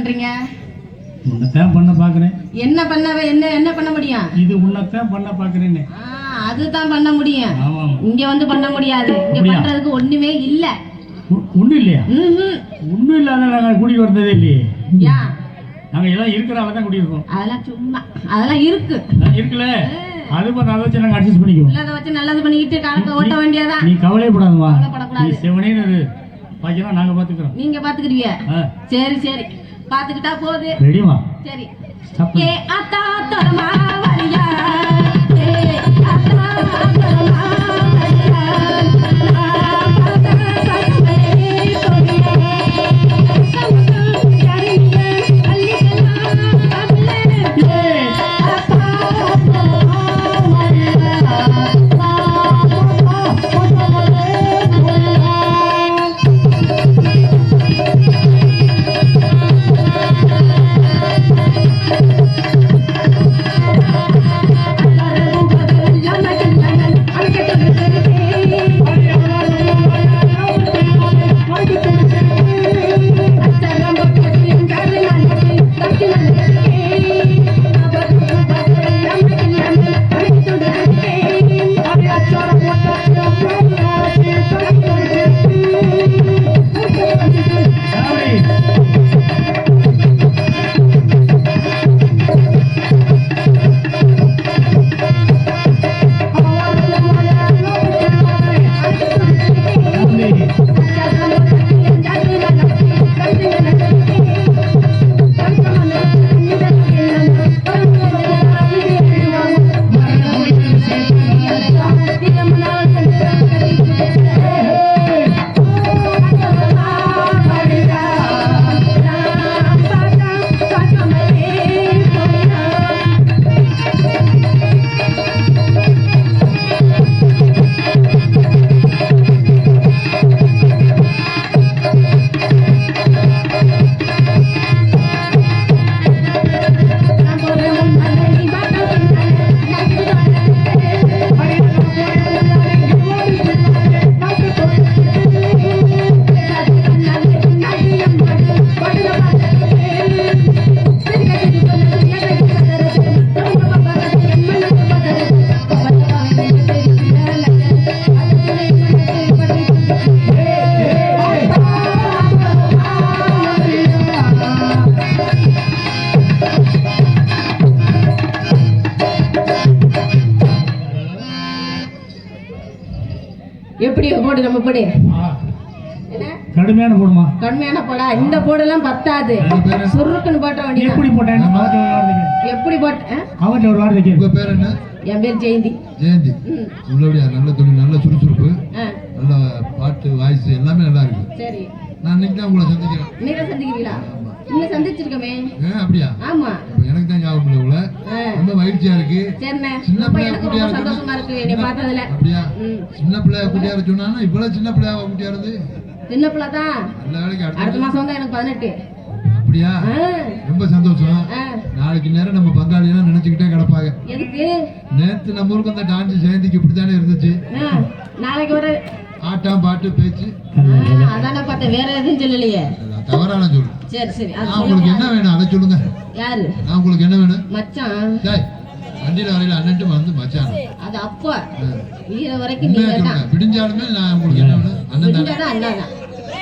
பண்றீங்க? உன்னதான் பண்ண பாக்குறேன். என்ன பண்ணவே என்ன பண்ண முடியும்? இது உன்னதான் பண்ண பாக்குறேன்னு. அதுதான் பண்ண முடியும். இங்க வந்து பண்ண முடியாது. இங்க பண்றதுக்கு ஒண்ணுமே இல்ல. ஒண்ணும் இல்லையா? ஒண்ணும் இல்லாத நாங்க கூடி வந்ததே இல்லையே. ஏன்? நாங்க எல்லாம் இருக்கிறால தான் கூடி இருக்கோம். அதெல்லாம் சும்மா அதெல்லாம் இருக்கு. இருக்குல்ல. அது பண்ண அதை வச்சு நாங்க அட்ஜஸ்ட் பண்ணிக்குவோம். இல்ல அதை வச்சு நல்லது பண்ணிக்கிட்டு காலத்தை ஓட்ட வேண்டியதான். நீ கவலைப்படாதம்மா. நீ செவனேன்னு பாக்கலாம் நாங்க பாத்துக்கிறோம். நீங்க பாத்துக்கிறீங்க. சரி சரி பாத்துக்கிட்டா போகுது. ரெடிமா? சரி. ஏ அத்தா தரமா வரியா ஏ அத்தா தரமா வரியா எப்படி போடு நம்ம போடு. கடுமையான போடுமா? கடுமையான போடா. இந்த போடெல்லாம் பத்தாது. சுருக்குன்னு போட்ட வேண்டியது. எப்படி போட்டேன்? எப்படி போட்ட? அவட்ட ஒரு வார்த்தை கேளு. உங்க பேர் என்ன? என் பேர் ஜெயந்தி. ஜெயந்தி. உள்ளபடியா நல்ல துணி, நல்ல சுறுசுறுப்பு, நல்ல பாட்டு, வாய்ஸ் எல்லாமே நல்லா இருக்கு. சரி. நான் இன்னைக்கு தான் உங்களை சந்திக்கிறேன். நீங்க சந்திக்கிறீங்களா? நீங்க சந்திச்சிருக்கமே. அப்படியா? ஆமா. எனக்கு தான் ஞாபகம் இல்ல உள்ள. ரொம்ப மகிழ்ச்சியா இருக்கு. சரிண்ணே. சின்ன பிள்ளையா குட்டியா இருக்கு. சந்தோஷமா இருக்கு என்னை பார்த்ததுல. அப்படியா? சின்ன பிள்ளையா குட்டியா சொன்னானா இவ்வளவு சின்ன பிள்ளையா குட்டியா இருந்து? சின்ன பிள்ளை தான். நல்ல வேலைக்கு அடுத்த மாசம் தான் எனக்கு 18. அப்படியா? ரொம்ப சந்தோஷம். நாளைக்கு நேரம் நம்ம பங்காளியெல்லாம் நினைச்சுக்கிட்டே கிடப்பாங்க. எதுக்கு? நேத்து நம்ம ஊருக்கு அந்த டான்ஸ் ஜெயந்திக்கு இப்படித்தானே இருந்துச்சு. நாளைக்கு ஒரு ஆட்டம் பாட்டு பேச்சு அதான பார்த்தேன். வேற எதுவும் சொல்லலையே. தவறான சொல்லு. சரி சரி. நான் உங்களுக்கு என்ன வேணும் அதை சொல்லுங்க. யாரு? நான் உங்களுக்கு என்ன வேணும்? மச்சான். டேய் வண்டியில வரையில அண்ணன்ட்டு வந்து மச்சான். அது அப்போ ஈர வரைக்கும் நீங்க தான். விடிஞ்சாலுமே நான் உங்களுக்கு என்ன வேணும்? அண்ணன் தான். அண்ணன் தான்.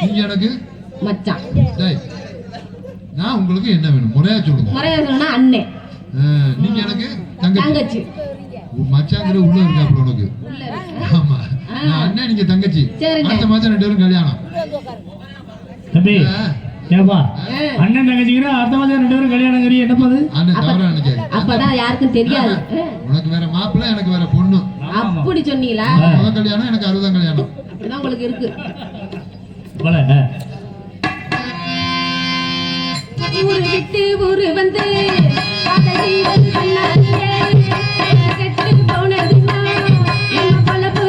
நீங்க எனக்கு மச்சான். டேய் நான் உங்களுக்கு என்ன வேணும்? முறையா சொல்லுங்க. முறையா சொன்னா அண்ணன். நீங்க எனக்கு தங்கச்சி. மச்சாங்கிற உள்ள இருக்காப்ல உனக்கு. ஆமா. நான் அண்ணன், நீங்க தங்கச்சி. அடுத்த மாசம் 2 பேரும் கல்யாணம். தம்பி ஏப்பா அண்ணன் தங்கச்சிக்கிற அடுத்த மாசம் 2 பேரும் கல்யாணம் கறி என்ன பாது? அண்ணன் தவறா நினைக்காது. அப்பதான் யாருக்கும் தெரியாது. உனக்கு வேற மாப்பிள்ளை, எனக்கு வேற பொண்ணு. அப்படி சொன்னீங்களா? முதல் கல்யாணம் எனக்கு 60 கல்யாணம். அப்படிதான் உங்களுக்கு இருக்கு போல. ஊரு விட்டு ஊரு வந்து காதலி பண்ணாதே கெட்டு போனது நம்ம பழப்பு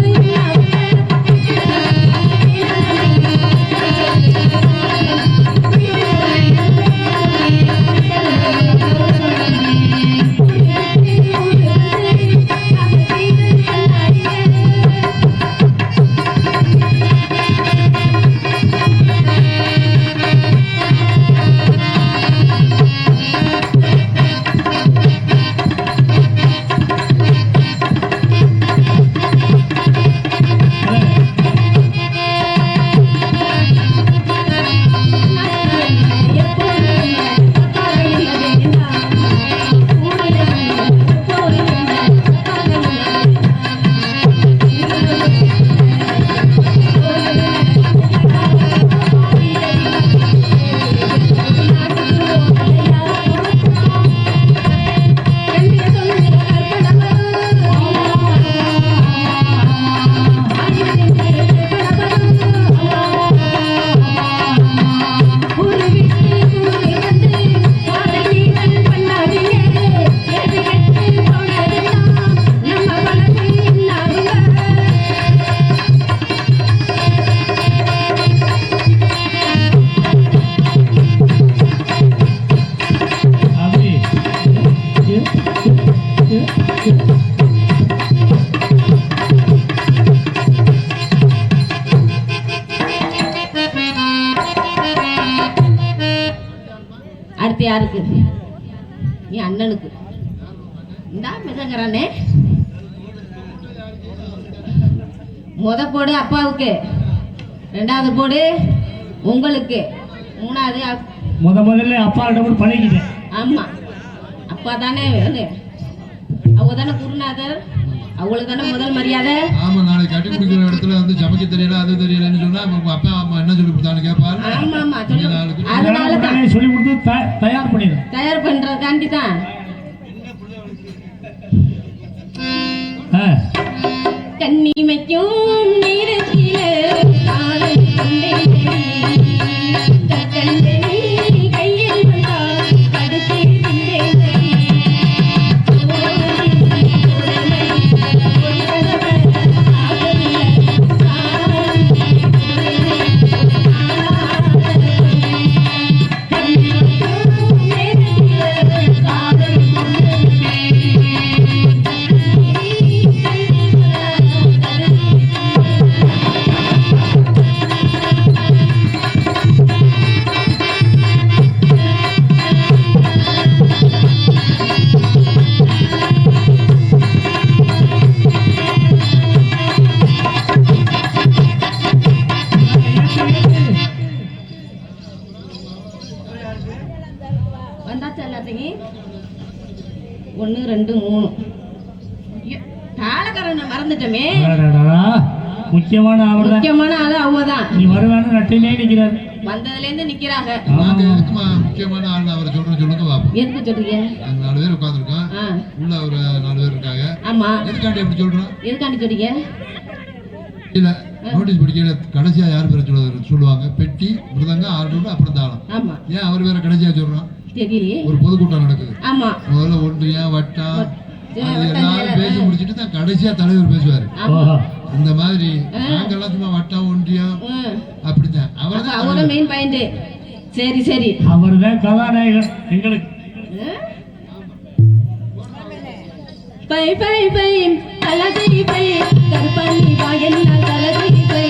அடுத்து யாருக்கு? நீ அண்ணனுக்கு. இந்தா மிதங்கிறானே. போடு அப்பாவுக்கு, ரெண்டாவது போடு உங்களுக்கு, மூணாவது முதல்ல அப்பா கிட்ட பழகிட்டேன். ஆமா, அப்பா தானே அவங்க தானே குருநாதர், அவங்களுக்கு தானே முதல் மரியாதை. ஆமா, நாளைக்கு கட்டி குடிக்கிற இடத்துல வந்து சமைக்க தெரியல அது தெரியலன்னு சொன்னா அப்பா அம்மா என்ன சொல்லி கொடுத்தான்னு கேட்பாரு. ஆமா ஆமா, அதனால தான் சொல்லி கொடுத்து தயார் பண்ணிடுறேன். தயார் பண்றதுக்காண்டி தான். கண்ணிமைக்கும் நீரத்திலே காதல் கொண்டேன் கையில் வந்தால் கடுத்தே வந்தாச்சு எல்லாத்தையும். 1 2 3 தாளக்காரனை மறந்துட்டோமே. முக்கியமான ஆளு அவங்கதான். நீ வருவான்னு நட்டிலே நிக்கிறார். வந்ததுல இருந்து நிக்கிறாங்க. முக்கியமான ஆள் அவரை சொல்லுங்க பாப்போம். எதுக்கு சொல்றீங்க? 4 பேர் உட்கார்ந்துருக்கோம். உள்ள ஒரு 4 பேர் இருக்காங்க. ஆமா, எதுக்காண்டி எப்படி சொல்றோம்? எதுக்காண்டி சொல்றீங்க? இல்ல நோட்டீஸ் படிக்கல கடைசியா யார் பேர் சொல்லுவாங்க? பெட்டி, மிருதங்க, ஆர்டர், அப்புறம் தாளம். ஆமா, ஏன் அவர் வேற கடைசியா சொல்றோம்? தெரியலையே. ஒரு பொதுக்கூட்டம் நடக்குது. ஆமா, முதல்ல ஒன்றியம், வட்டம், எல்லாரும் பேசி முடிச்சிட்டு தான் கடைசியா தலைவர் பேசுவாரு. இந்த மாதிரி நாங்கெல்லாம் சும்மா வட்டம், ஒன்றியம் அப்படித்தான். அவர்தான் மெயின் பாயிண்ட். சரி சரி, அவர்தான் கதாநாயகர் எங்களுக்கு. பை பை பை கலதை பை கற்பனை வாயன் கலதை பை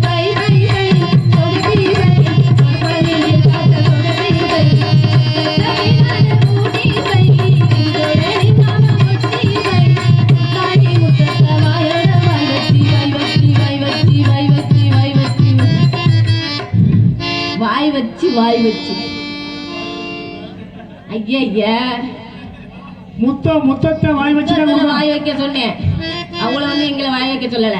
பை பை பை சொடபி பை கற்பனை காட்ட சொடபி பை கதவினால மூடி பை இதோடே நாம வட்டி பை காடி முட்டத்த வாயட வாயத்தி வாய் வச்சி வாய் வச்சி வாய் வச்சி வாய் வச்சி வாய் வச்சி ஐயா முத்தத்தை வாய் வச்சு வாய் வைக்க சொன்னேன். அவங்கள வந்து எங்களை வாய் வைக்க சொல்லல.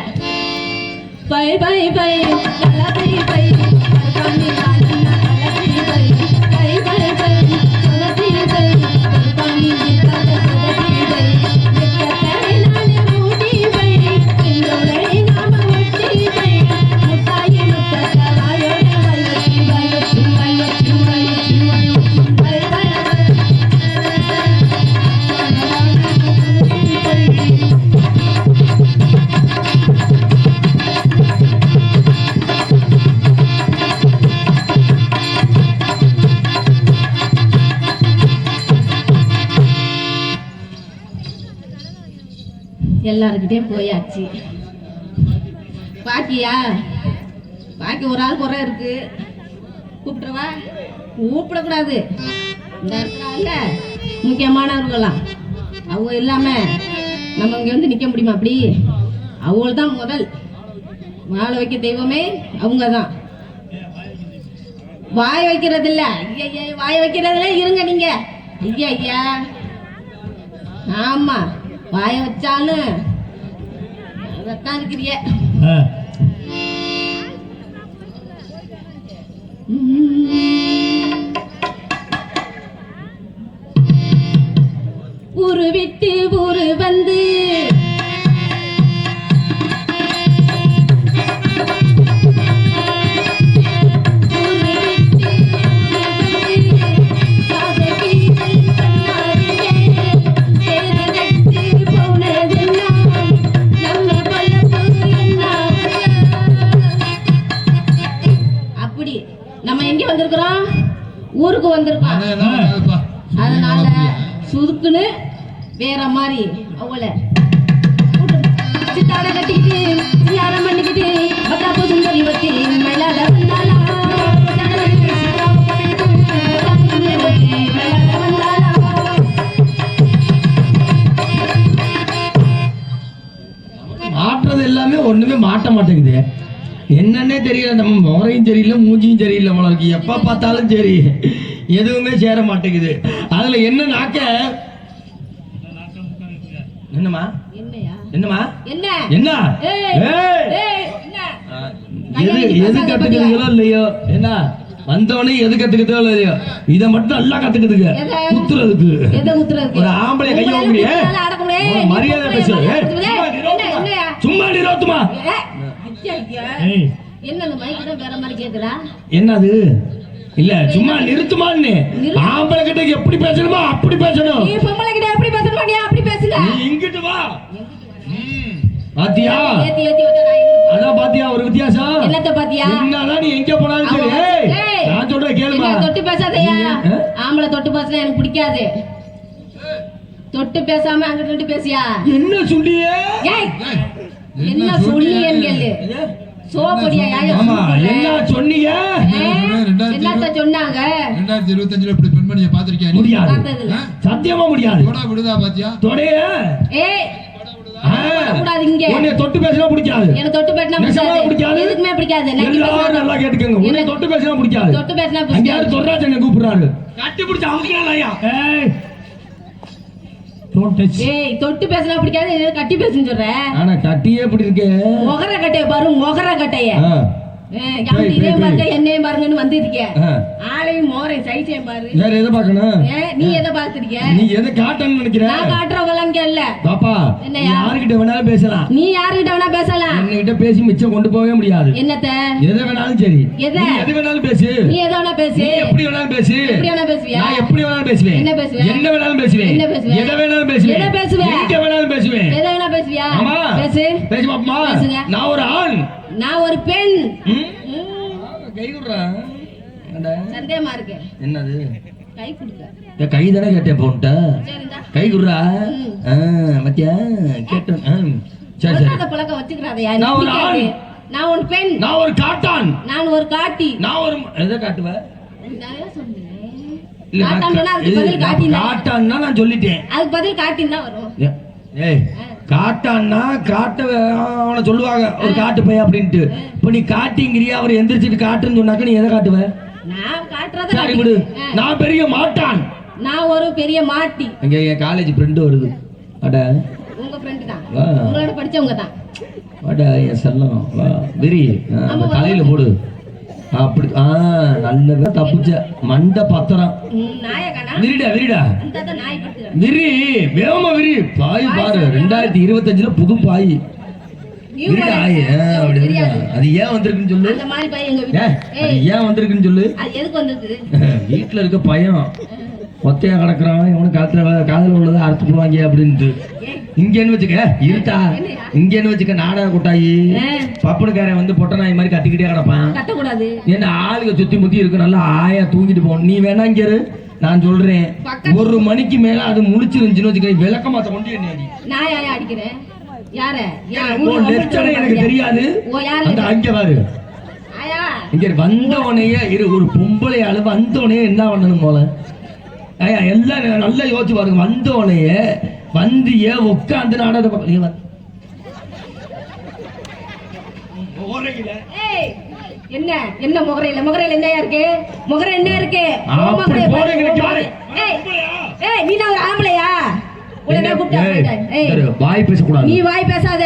பை பை பை கலதை பை கற்பனை வாயன் கலதை பை பை பை பை சொடபி பை கற்பனை காட்ட சொடபி பை கதவினால மூடி பை இதோடே நாம வட்டி பை முட்டாய் முட்டத்த வாயோட வாய் வச்சி வாய் வச்சி வாய் வச்சி வாய் வச்சி வாய் வச்சி பை பை எல்லாருக்கிட்டே போயாச்சு. பாக்கியா பாக்கி ஒரு ஆள் குறை இருக்கு. கூப்பிட்டுருவா? கூப்பிடக்கூடாது. இந்த இருக்கிறாங்கல்ல முக்கியமானவர்களாம், அவங்க இல்லாம நம்ம இங்க வந்து நிக்க முடியுமா? அப்படி அவங்கள தான் முதல் வாழ வைக்க தெய்வமே அவங்க தான். வாய் வைக்கிறது இல்ல, ஐயா வாய் வைக்கிறதுல இருங்க நீங்க. ஐயா ஆமா, வாய வச்சாலும் அதத்தான் இருக்கிறிய. ஊரு விட்டு ஊரு வந்து ஊருக்கு வந்திருக்கோம். அதனால சுருக்குன்னு வேற மாதிரி அவளை சித்தாட கட்டிக்கிட்டு சியாரம் பண்ணிக்கிட்டு பத்தாப்பு சுந்தரி வட்டி மயிலாட வந்தாளா மாட்டுறது எல்லாமே ஒண்ணுமே மாட்ட மாட்டேங்குது. என்னன்னே தெரியல. நம்ம முறையும் சரியில்லை, மூஞ்சியும் சரியில்லை போல இருக்கு. எப்ப பார்த்தாலும் சரி எதுவுமே சேர மாட்டேங்குது. அதுல என்ன நாக்க என்னமா என்னையா என்னமா என்ன என்ன ஏய், ஏய், ஏய், என்ன? எது கத்துக்கிறீங்களோ இல்லையோ, என்ன வந்தவனே எது கத்துக்கிறதோ இல்லையோ, இதை மட்டும் நல்லா கத்துக்குதுங்க. எதை? குத்துறதுக்கு எதை குத்துறதுக்கு? ஒரு ஆம்பளை கை உங்களால வாங்குறியே, குத்துறதால அடக்க முடியாது. ஒரு மரியாதை நீ பேசு. பொம்பளை ஏய், எல்லாம் குத்துறதே. என்னையா? சும்மா நிறுத்துமா. ஏய், ஐயா, ஐயா. ஏய் என்ன அந்த மைக்கு தான் வேற மாதிரி கேக்குதா? என்னது இல்ல சும்மா நிறுத்துமான்னு. ஆம்பளை கிட்ட எப்படி பேசணுமோ அப்படி பேசணும். நீ பொம்பளை கிட்ட எப்படி பேசணுமா நீ அப்படி பேசுங்க. நீ இங்கிட்டு வா. பாத்தியா, ஏத்தி ஏத்தி வச்சா நான் எங்க போறது? அதான் பாத்தியா ஒரு வித்தியாசம். என்னத்த பாத்தியா? என்னதான் நீ எங்க போனாலும் சரி, ஏய், ஏய், நான் சொல்றேன் கேளுமா. என்ன தொட்டு பேசாதயா? நீ, ஆம்பளை தொட்டு பேசினா எனக்கு பிடிக்காது. தொட்டு பேசாம அங்க தொட்டு பேசியா? என்ன சொல்லியே? ஏய், என்ன சொல்லியேன்னு கேளு. சோப்படியா யாயா ஆமா, என்ன சொன்னீங்க? என்னத்த சொன்னாங்க? 2025 இப்படி பெண்மணியை பாத்திருக்கியா நீ? முடியாது, பார்த்ததில்ல. சத்தியமா முடியாது. போடா விடுதா பாத்தியா? தொடைய ஏய், கூடாது இங்க. உன்னை தொட்டு பேசினா பிடிக்காது. எனக்கு தொட்டு பேசினா நெசமா பிடிக்காது. பிடிக்காது. எதுக்குமே பிடிக்காது. நக்கி எல்லாரும் பேசினா நல்லா கேட்டுக்கங்க. உன்னை என்ன? தொட்டு பேசினா பிடிக்காது. தொட்டு பேசினா அங்க யாரு பிடிக்காது. தொடுறாச்சு என்ன கூப்பிடுறாரு. கட்டி பிடிச்ச அவங்களையா? ஏய், டோன்ட் டச். ஏய், தொட்டு பேசினா பிடிக்காது. நீ கட்டி பேசுன்னு சொல்ற. ஆனா கட்டியே எப்படி இருக்கு? மொகர கட்டைய பாரு, மொகர கட்டைய. ஆ, இதே பாருங்க என்னையும் பாருங்கன்னு வந்து இருக்கே. ஆ. ஆளையும் மோரையும் சைஸையும் பாரு. வேற எதை பார்க்கணும்? நீ எதை பார்த்திருக்க? நீ எதை காட்டணும்னு நினைக்கிற? நான் காட்டுறவங்களாம் இங்க இல்ல. பாப்பா, நீ என்னையா? யாருகிட்ட வேணாலும் பேசலாம். நீ யாருகிட்ட வேணா பேசலாம். என்கிட்ட பேசி மிச்சம் கொண்டு போகவே முடியாது. என்னத்த? எதை வேணாலும் சரி, எதை? நீ எது வேணாலும் பேசு. நீ எதை வேணா பேசு. நீ எப்படி வேணாலும் பேசு. எப்படி வேணா பேசுவியா? நான் எப்படி வேணாலும் பேசுவேன். என்ன பேசுவ? என்ன வேணாலும் பேசுவேன். என்ன பேசுவ? எதை வேணாலும் பேசுவேன். எதை பேசுவ? எங்க வேணாலும் பேசுவேன். எதை வேணா பேசுவியா? ஆமா, பேசு. பேசு பாப்பா. பேசுங்க. நான் ஒரு ஆண். நான் ஒரு பெண். ம்? கை குடுறா. சந்தேகமா இருக்கு. என்னது? கை கொடுக்க. என் கை தானே கேட்டேன் போன்ட்ட. சரிடா. கை குடுறா. மத்தியா கேட்டேன். சரி சரி. அந்த பழக்கம் வச்சுக்கிறாதயா. நான் ஒரு ஆண். நான் ஒரு பெண். நான் ஒரு காட்டான். நான் ஒரு காட்டி. நான் ஒரு எதை காட்டுவ? நிறைய சொன்னேன். இல்ல, காட்டான்னா அதுக்கு பதில் காட்டி தான். காட்டான்னா நான் சொல்லிட்டேன். அதுக்கு பதில் காட்டின்னு தான் வரும். ஏய், காட்டான்னா காட்ட அவனை சொல்லுவாங்க ஒரு காட்டு பைய அப்படின்ட்டு. இப்ப நீ காட்டிங்கிறியா, அவர் எந்திரிச்சிட்டு காட்டுன்னு சொன்னாக்க நீ எதை காட்டுவ? நான் காட்டுறத சரி காட்டி. விடு. நான் பெரிய மாட்டான். நான் ஒரு பெரிய மாட்டி. அங்க என் காலேஜ் ஃப்ரெண்டு வருது. அட உங்க ஃப்ரெண்ட் தான். வா. உங்களோட படிச்சவங்க தான். அட என் செல்லம் வா விரி. அந்த தலையில போடு. அப்படி நல்ல தப்புச்ச மண்ட பத்திரம். நாயகனா? விரிடா விரிடா அந்த தான் நாய் படுத்துற. விரி வேகமா விரி. பாய் பாரு 2025 புது பாய். விரிடா அப்படி விரிடா. அது ஏன் வந்திருக்குன்னு சொல்லு. அந்த மாதிரி பையன் எங்க வீட்ல. அது ஏன் வந்திருக்குன்னு சொல்லு. அது எதுக்கு வந்திருக்கு? வீட்டுல இருக்க பையன் ஒத்தையா கிடக்குறான், இவனுக்கு காதல உள்ளதை அறுத்து போடுவாங்க அப்படின்ட்டு. இங்கன்னு வச்சுக்க இருட்டா. இங்கன்னு வச்சுக்க நாடக கூட்டாயி பப்பனுக்காரன் வந்து பொட்ட நாய் மாதிரி கத்திக்கிட்டே கிடப்பான். கட்டக்கூடாது. என்ன ஆளுக சுத்தி முத்தி இருக்கு, நல்லா ஆயா தூங்கிட்டு போகணும். நீ வேணா இங்க இரு, நான் சொல்றேன். 1 மணிக்கு மேல அது முழிச்சிருந்துச்சுன்னு வச்சுக்க விளக்க மாத்த கொண்டு என்ன நான் யாரை அடிக்கிறேன்? யார? லட்சணை எனக்கு தெரியாது. ஓ யாரு? அந்த அங்க பாரு. ஆயா இங்க வந்தவனையே இரு, ஒரு பொம்பளை ஆளு வந்தவனையே என்ன பண்ணணும் போல. ஐயா எல்லாம் நல்லா யோசிச்சு பாருங்க. வந்தவனையே வந்திய உட்காந்து நாடகம் ஏய் என்ன என்ன முகரையில முகரையில என்ன இருக்கு? முகரை என்ன இருக்கு? ஏய் நீ நான் ஆம்பளையா? உடனே கூப்பிட்டா வாய் பேசக்கூடாது. நீ வாய் பேசாத.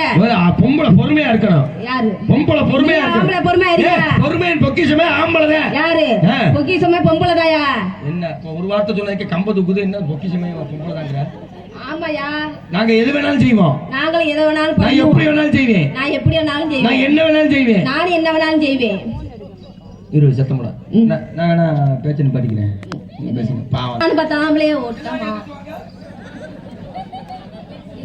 பொம்பளை பொறுமையா இருக்கணும். யாரு? பொம்பளை பொறுமையா இருக்கணும். ஆம்பளை பொறுமையா இருக்க. பொறுமையின் பொக்கிஷமே ஆம்பளை. யாரு? பொக்கிஷமே பொம்பளைதாயா? என்ன ஒரு வார்த்தை சொன்னதுக்கு கம்ப தூக்குது. என்ன பொக்கிஷமே பொம்பளை தாங்கற? ஆமாயா. நாங்க எது வேணாலும் செய்வோம். நாங்க எதை வேணாலும் நான் எப்படி வேணாலும் செய்வேன். நான் எப்படி வேணாலும் செய்வேன். நான் என்ன வேணாலும் செய்வேன். நான் என்ன வேணாலும் செய்வேன். இரு சத்தம்டா. நான் வேணா பேச்சன்னு படிக்கிறேன். நீ பேசுங்க. பாவம். நான் பார்த்தா ஆம்பளையே ஓட்டமா.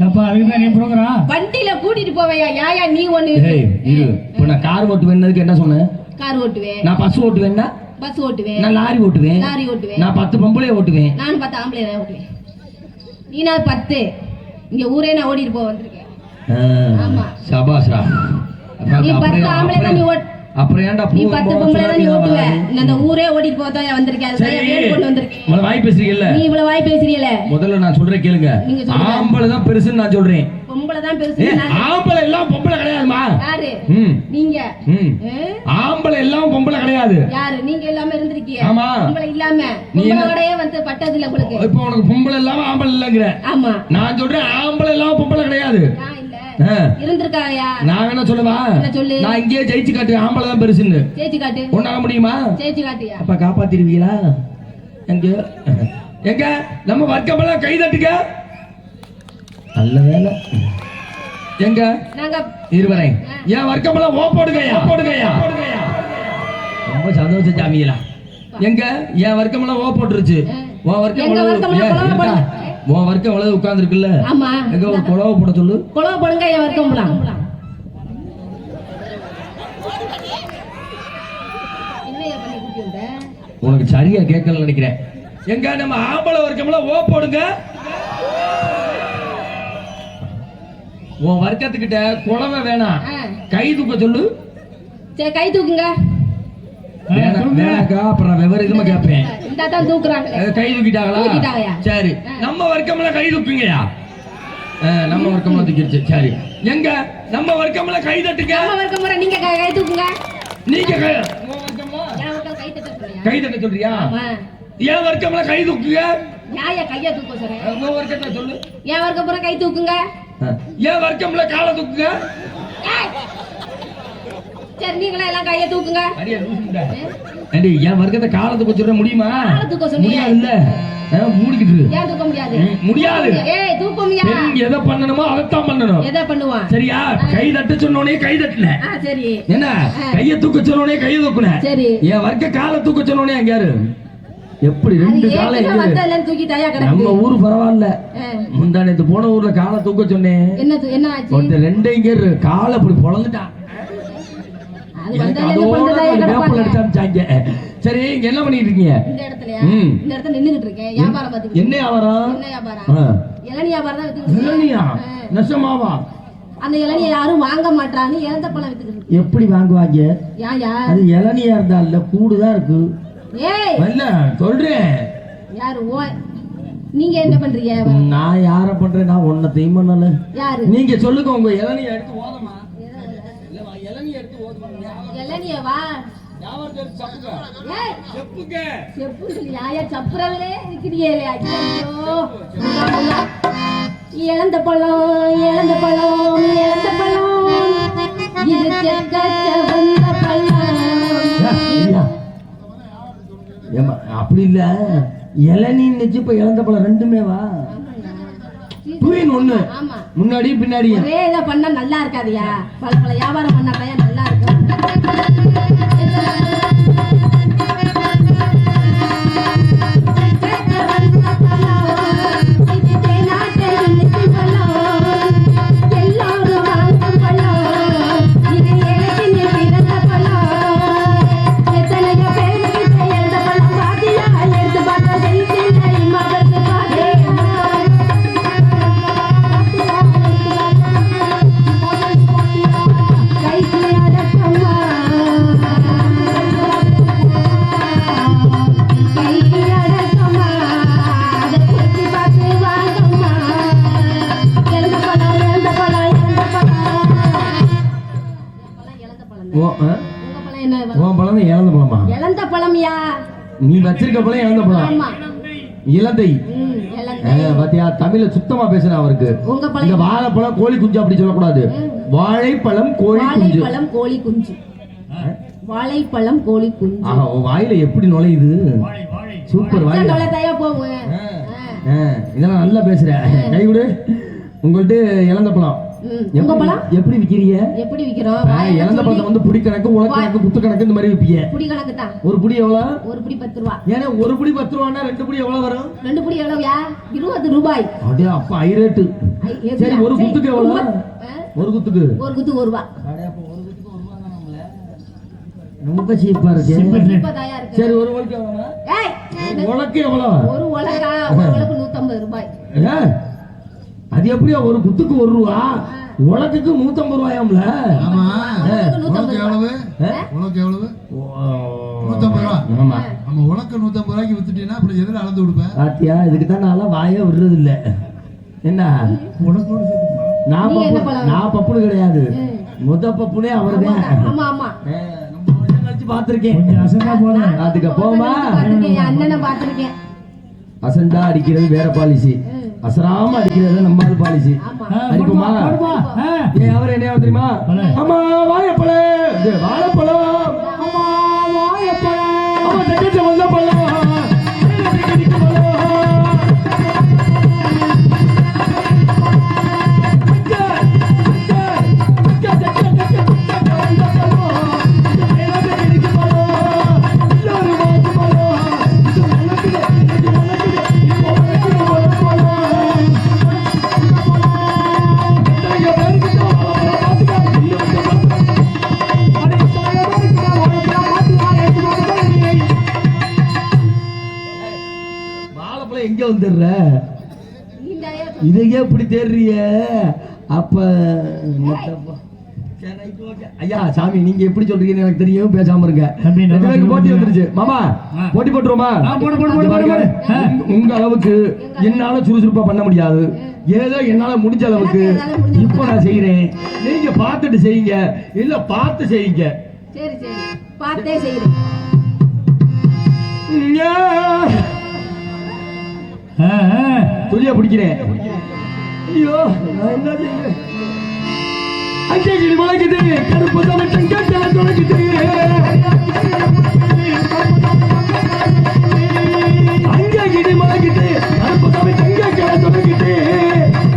அப்பா அதுக்கு தான் நீ புரோக்கரா? வண்டியில கூட்டிட்டு போவையா? யாயா நீ ஒண்ணு. ஏய் இரு. இப்போ நான் கார் ஓட்டுவேன்னதுக்கு என்ன சொன்னேன்? கார் ஓட்டுவேன். நான் பஸ் ஓட்டுவேன்னா? பஸ் ஓட்டுவேன். நான் லாரி ஓட்டுவேன். லாரி ஓட்டுவேன். நான் 10 பொம்பளை ஓட்டுவேன். நான் 10 ஆம்பளை ஓட்டுவேன். நீ நான் 10 இங்க ஊரே நான் ஓடிட்டு போக வந்திருக்கேன். ஆ, ஆமா. சபாஸ்ரா. நீ 10 ஆம்பளை தான் நீ ஓட் அப்புறம் ஏன்டா நீ 10 பொம்பளை தான் நீ ஓட்டுவ. அந்த ஊரே ஓடிட்டு போக தான் வந்திருக்கேன். அதுதான் என் பேர் கொண்டு வந்திருக்கேன். முதல்ல வாய் பேசுறீங்கல்ல, நீ இவ்வளவு வாய் பேசுறீல. முதல்ல நான் சொல்றேன் கேளுங்க. நீங்க சொல்லுங்க. ஆம்பளை தான் பெருசுன்னு நான் சொல்றேன். பொம்பளை தான் ஏ, பெருசு. ஆம்பளை எல்லாம் பொம்பளை கிடையாதுமா. யாரு ம் நீங்க? ம் ஆம்பளை எல்லாம் பொம்பளை கிடையாது. யாரு நீங்க எல்லாமே இருந்திருக்கீங்க. ஆமா. பொம்பளை இல்லாம பொம்பளையோடயே வந்து பட்டது இல்ல உங்களுக்கு. இப்போ உனக்கு பொம்பளை இல்லாம ஆம்பளை இல்லங்கிற. ஆமா. நான் சொல்றேன் ஆம்பளை இல்லாம பொம்பளை கிடையாது. நான் இல்ல ஆ. இருந்திருக்காயா? நான் என்ன சொல்லுவா, என்ன சொல்லு? நான் இங்கேயே ஜெயிச்சு காட்டுவேன் ஆம்பளை தான் பெருசுன்னு. ஜெயிச்சு காட்டு. உன்னால முடியுமா? ஜெயிச்சு காட்டியா? அப்ப காப்பாத்திருவீங்களா? எங்க எங்க நம்ம வர்க்கமெல்லாம் கை தட்டுங்க. நல்ல வேலை. எங்க நாங்க இருவரேன் என் வர்க்கமெல்லாம் ஓ போடுங்கயா போடுங்கயா. ரொம்ப சந்தோஷம் சாமியலா. எங்க என் வர்க்கமெல்லாம் ஓ போட்டுருச்சு. உன் வர்க்கம் எங்க வர்க்கமெல்லாம் குலவை போடு. உன் வர்க்கம் எவ்வளவு உட்கார்ந்து இருக்குல்ல. ஆமா. எங்க ஒரு குலவை போட சொல்லு. குலவை போடுங்க என் வர்க்கம் போலாம். என்னையா பண்ணி கூட்டி வந்த? உனக்கு சரியா கேட்கல நினைக்கிறேன். எங்க நம்ம ஆம்பளை வர்க்கமெல்லாம் ஓ போடுங்க. உன் வர்க்கத்துக்கிட்ட குலவை வேணாம், கை தூக்க சொல்லு. சரி கை தூக்குங்க. வேணாக்கா அப்புறம் விவரமா கேட்பேன். இந்த தான் தூக்குறாங்க. கை தூக்கிட்டாங்களா? தூக்கிட்டாங்கயா. சரி நம்ம வர்க்கமெல்லாம் கை தூக்குங்கயா. நம்ம வர்க்கமெல்லாம் தூக்கிடுச்சு. சரி எங்க நம்ம வர்க்கமெல்லாம் கை தட்டுங்க. நம்ம வர்க்கம் முறை நீங்க கை தூக்குங்க. நீங்க உன் என் வர்க்கம் கை தட்ட சொல்றியா? கை தட்ட சொல்றியா? ஆமா. என் வர்க்கமெல்லாம் கை தூக்குங்க. யாயா கைய தூக்க சொல்றேன்? உன் வர்க்கத்தை சொல்லு. என் வர்க்கம் முறை கை தூக்குங்க. என் வர்க்கம்ல காலை தூக்குங்க. சரி நீங்களே எல்லாம் கைய தூக்குங்க. அடியே லூசுடா. ஏண்டி என் வர்க்கத்தை காலை தூக்க சொல்ற முடியுமா? காலை தூக்க சொன்னீங்க. முடியாது இல்ல. மூடிக்கிட்டு இரு. ஏன் தூக்க முடியாது? முடியாது. ஏய் தூக்க முடியாது. பெண் எதை பண்ணணுமோ அதைத்தான் பண்ணணும். எதை பண்ணுவான்? சரியா? கை தட்ட சொன்னோனே கை தட்டல. சரி. என்ன கைய தூக்க சொன்னோனே கைய தூக்குன. சரி. என் வர்க்க காலை தூக்க சொன்னோனே அங்க யாரு? எப்படி ரெண்டு காலை வந்தலன்னு தூக்கிட்டாயா கிடக்கு. நம்ம ஊரு பரவாயில்ல. முந்தானத்து போன ஊர்ல காலை தூக்க சொன்னேன். என்ன ஆச்சு? ஒருத்தர் ரெண்டே இங்க காலை அப்படி பொளந்துட்டான். அது வந்தலன்னு பொளந்ததாயா அடிச்சாங்க. சரி இங்க என்ன பண்ணிட்டு இருக்கீங்க? இந்த இடத்துலயா? இந்த இடத்துல நின்னுகிட்டு இருக்கேன். வியாபாரம் பாத்துக்கிட்டு. என்ன வியாபாரம்? என்ன வியாபாரம்? இளநீ வியாபாரம் தான் வித்துக்கிட்டு இருக்கேன். இளநியா? நெசமாவா? அந்த இளநியை யாரும் வாங்க மாட்டான்னு இழந்த பழம் வித்துக்கிட்டு இருக்கேன். எப்படி வாங்குவாங்க? யாயா? அது இளநியா இருந்தா இல்ல கூடுதான் இருக்கு. ஏய் இல்ல சொல்றேன். யாரு நீங்க என்ன பண்றீங்க? நான் யார பண்றேன்? நான் ஒன்னத்தையும் பண்ணல. யாரு? நீங்க சொல்லுங்க உங்க இளநியை எடுத்து ஓதமா. இல்ல இளநியை எடுத்து ஓதமா. இளநியை வா. யாவர் எடுத்து சப்புங்க. ஏய் செப்புங்க. செப்பு சொல்லி யாயா சப்புறவளே இருக்கிறீங்களே. ஐயோ இழந்த பழம் இழந்த பழம் இழந்த பழம் இது செக்க செவந்த பழம். ஏமா அப்படி இல்ல, இளநீர் நெச்சு இப்ப இழந்த பழம் ரெண்டுமே வா. ஒண்ணு ஆமா முன்னாடி பின்னாடி ஒரே இதை பண்ணா நல்லா இருக்காதியா. பல பல வியாபாரம் பண்ணாக்கையா நல்லா இருக்கும். இழந்த பழமா? இழந்த பழம்யா. நீ வச்சிருக்க பழம் இழந்த பழம். இலந்தை. பாத்தியா தமிழ்ல சுத்தமா பேசுற அவருக்கு. இந்த வாழைப்பழம் கோழி குஞ்சு அப்படி சொல்லக்கூடாது. வாழைப்பழம் கோழி குஞ்சு. வாழைப்பழம் கோழி குஞ்சு. வாழைப்பழம் கோழி குஞ்சு. ஆஹா வயல எப்படி நுழையுது? சூப்பர் வாயில நுழைதாயா போகும். இதெல்லாம் நல்லா பேசுற. கை கொடு. உங்கள்ட்ட இழந்த பழம் உங்க பழம் எப்படி விக்கிறீங்க? எப்படி விக்கிறோம்? இழந்த பழத்தை வந்து புடி கணக்கு, உலக கணக்கு, குத்து கணக்கு இந்த மாதிரி விப்பீங்க. புடி கணக்கு தான். ஒரு புடி எவ்வளவு? ஒரு புடி 10 ரூபாய். ஏன்னா ஒரு புடி 10 ரூபாய்னா ரெண்டு புடி எவ்வளவு வரும்? ரெண்டு புடி எவ்வளவுயா? 20 ரூபாய். அடே அப்ப ஹை ரேட். சரி ஒரு குத்துக்கு எவ்வளவு? ஒரு குத்துக்கு 1 ரூபாய். அடே அப்ப ஒரு குத்துக்கு 1 ரூபாய் தான் நம்மள. ரொம்ப சீப்பா இருக்கு. சரி ஒரு உலக்கு எவ்வளவு? ஏய் உலக்கு எவ்வளவு? ஒரு உலகா? ஒரு உலக்கு 150 ரூபாய். அது எப்படியா ஒரு குத்துக்கு 1 ரூபா, உலக்குக்கு 150 ரூபாயாம்ல. ஆமா, உனக்கு எவ்வளவு? உனக்கு எவ்வளவு? 150 ரூபா. ஆமா, நம்ம உனக்கு 150 ரூபாய்க்கு வித்துட்டீங்கன்னா அப்புறம் எதில் அளந்து கொடுப்பேன்? பாத்தியா, இதுக்கு தான் நான் வாயே விடுறது இல்ல. என்ன நான் பப்புனு கிடையாது, முத பப்புனே அவர்தான். ஆமா ஆமா பாத்திருக்கேன். கொஞ்சம் அசந்தா போதும். அதுக்கு போமா, அண்ணனை பாத்திருக்கேன். அசந்தா அடிக்கிறது வேற பாலிசி, அசராம அடிக்கிறது நம்ம பாலிசி. அடிப்போமா? ஏன் அவர் என்ன தெரியுமா? ஆமா வாழைப்பழம், வாழைப்பழம், ஆமா வாழைப்பழம், ஆமா தங்கச்சி வந்த பழம். எங்க வந்துடுற? இதையே இப்படி தேடுறிய? அப்ப ஐயா சாமி, நீங்க எப்படி சொல்றீங்கன்னு எனக்கு தெரியும், பேசாம இருங்க. போட்டி வந்துருச்சு மாமா, போட்டி போட்டுருமா? உங்க அளவுக்கு என்னால சுறுசுறுப்பா பண்ண முடியாது, ஏதோ என்னால முடிஞ்ச அளவுக்கு இப்ப நான் செய்யறேன். நீங்க பார்த்துட்டு செய்யுங்க, இல்ல பார்த்து செய்யுங்க. சரி சரி, பார்த்தே செய்யறேன். துளியா பிடிக்கிறேன். ஐயோ நான் என்ன செய்யறேன்? அங்கே கிளி முளைக்குது, கருப்பு சமைச்சம் கேட்டல துளைக்குது. அங்கே கிளி முளைக்குது, கருப்பு சமைச்சம் கேட்டல துளைக்குது.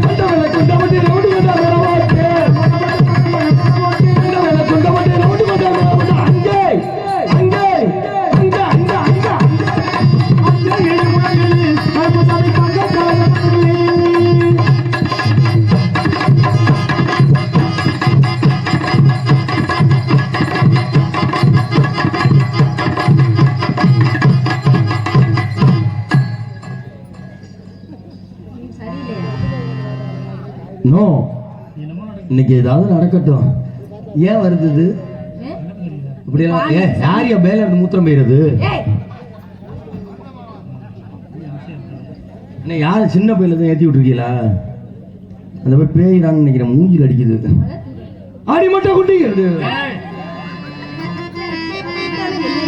கொண்டவளை கொண்டவட்டி ரவுடி வந்தா வரவாட்டு, கொண்டவளை கொண்டவட்டி ரவுடி வந்தா வரவாட்டு. அங்கே அங்கே அங்க அங்க அங்க அங்கே கிளி முளைக்குது, கருப்பு சமைச்சம் கேட்டல துளைக்குது. நோ, இன்னைக்கு ஏதாவது நடக்கட்டும். ஏன் வருது இது இப்படியெல்லாம்? யாரையா மேல இருந்து மூத்திரம் பெய்யறது? என்ன யாரு சின்ன பையில தான் ஏற்றி விட்டுருக்கீங்களா? அந்த போய் பேயிறான்னு நினைக்கிறேன், மூஞ்சில் அடிக்குது. ஆடி மட்டும் குட்டிக்கிறது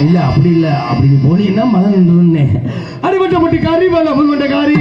இல்ல, அப்படி இல்ல. அப்படி போனீங்கன்னா மழை நின்றுன்னு. அடிமட்ட போட்டு காரி மேல புல்மட்ட காரி.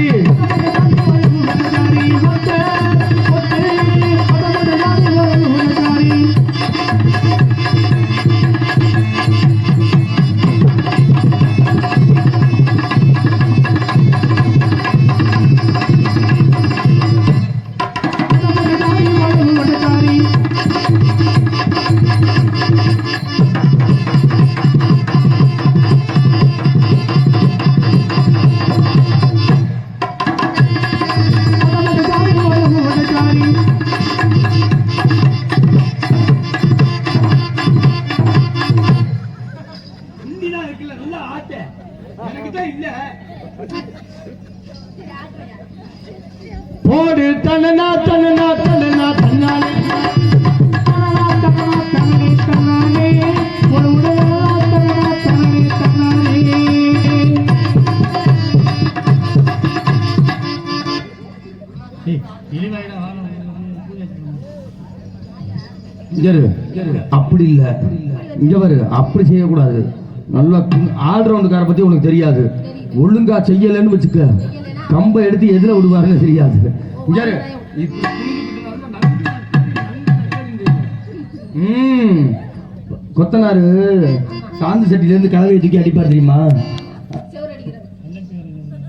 போடு தனனா தனனா தனனா தன்னாலே அப்படி இல்ல. இங்க பாரு, அப்படி செய்யக்கூடாது. நல்லா ஆல்ரவுண்டுக்கார பத்தி உனக்கு தெரியாது. ஒழுங்கா செய்யலன்னு வச்சுக்க, கம்பை எடுத்து எதிர விடுவாருன்னு தெரியாது. கொத்தனாரு சாந்து சட்டில இருந்து கலவையை தூக்கி அடிப்பார் தெரியுமா?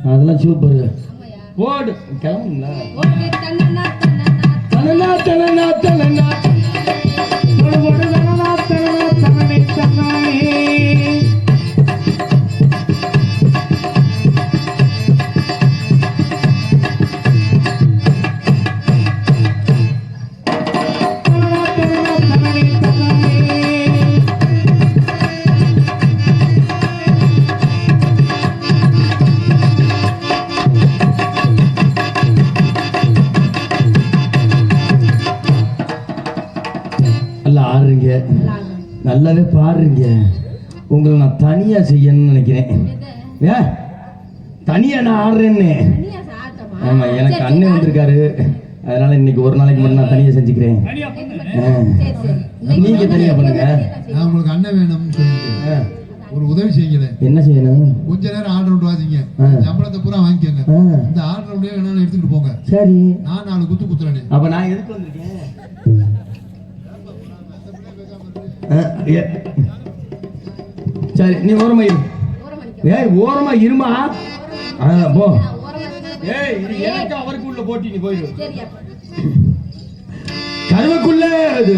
அதெல்லாம் சூப்பர். ஓடு கிளம்புங்களா? தலனா தலனா தலனா ஆடுறீங்க, நல்லாவே பாடுறீங்க. உங்களை நான் தனியா செய்யணும்னு நினைக்கிறேன். ஏ தனியா நான் ஆடுறேன்னு. ஆமா, எனக்கு அண்ணன் வந்திருக்காரு, அதனால இன்னைக்கு ஒரு நாளைக்கு மட்டும் நான் தனியா செஞ்சுக்கிறேன். நீங்க தனியா பண்ணுங்க. நான் உங்களுக்கு அண்ணன் வேணும்னு சொல்லிட்டு ஒரு உதவி செய்யுங்களேன். என்ன செய்யணும்? கொஞ்ச நேரம் ஆர்டர் விட்டு வாசிங்க, சம்பளத்தை பூரா வாங்கிக்கோங்க. இந்த ஆர்டர் அப்படியே வேணாலும் எடுத்துக்கிட்டு போங்க. சரி, நான் 4 குத்து குத்துறேன். அப்ப நான் எதுக்கு வந்திருக்கேன்? சரி, நீ ஓரமா இரு. ஏய், ஓரமா இருமா. போ. ஏய், இது எனக்கு அவருக்கு உள்ள போட்டி நீ போயிரு. கருவக்குள்ள அது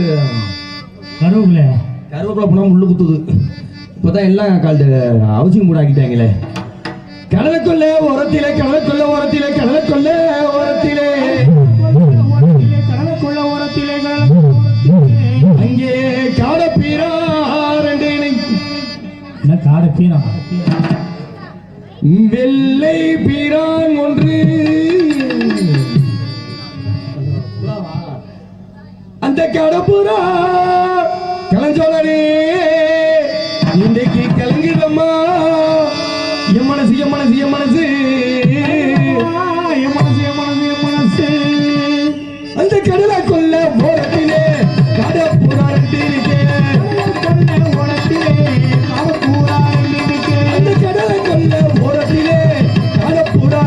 கருவக்குள்ள போனா முள்ளு குத்துது. இப்பதான் எல்லாம் கால்டு அவசியம் கூட ஆக்கிட்டாங்களே. கடலுக்குள்ள ஓரத்திலே, கடலுக்குள்ள ஓரத்திலே, கடலுக்குள்ள ஓரத்திலே, கடலுக்குள்ள ஓரத்திலே, அங்கே காடப்பீரா காடப்பீரா வெள்ளை பீரான் ஒன்று, அந்த கடப்புறா கலஞ்சோழனே இன்றைக்கு கலங்குதம்மா. என் மனசு என் மனசு என் மனசு என் மனசு என் மனசு என் மனசு அந்த கடலை கொல்ல ஓரத்திலே கடப்புறா அந்த கடலை கொல்ல ஓரத்திலே கடப்புறா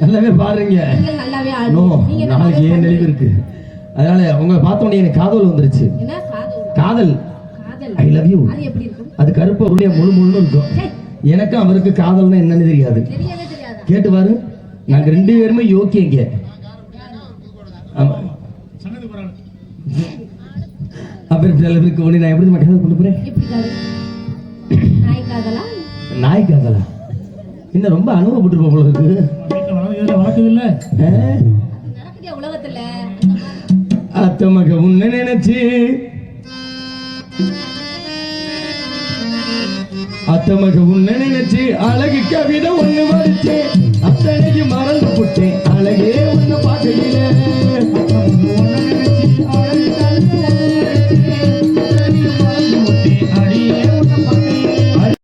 நல்லாவே பாருங்க. நாளைக்கு ஏன் நினைவு இருக்கு, அதனால உங்களை பார்த்தோன்னே எனக்கு காதல் வந்துருச்சு. காதல், ஐ லவ் யூ. அது கருப்பு உருளைய முழு முழுன்னு இருக்கும். எனக்கும் அவருக்கு காதல்னா என்னன்னு தெரியாது. கேட்டு பாரு, நாங்க 2 பேருமே யோக்கியங்க. அப்பேருக்கு ஒண்ணு நான் எப்படி காதல் கொண்டு போறேன்? நாய் காதலா? இன்னும் ரொம்ப அனுபவப்பட்டு போல இருக்கு. அத்த மக உன்ன நினைச்சு, அத்த மக உன்ன நினைச்சு அழகு கவிதை ஒண்ணு மடிச்சு அத்தனைக்கு மறந்து போட்டேன். அழகே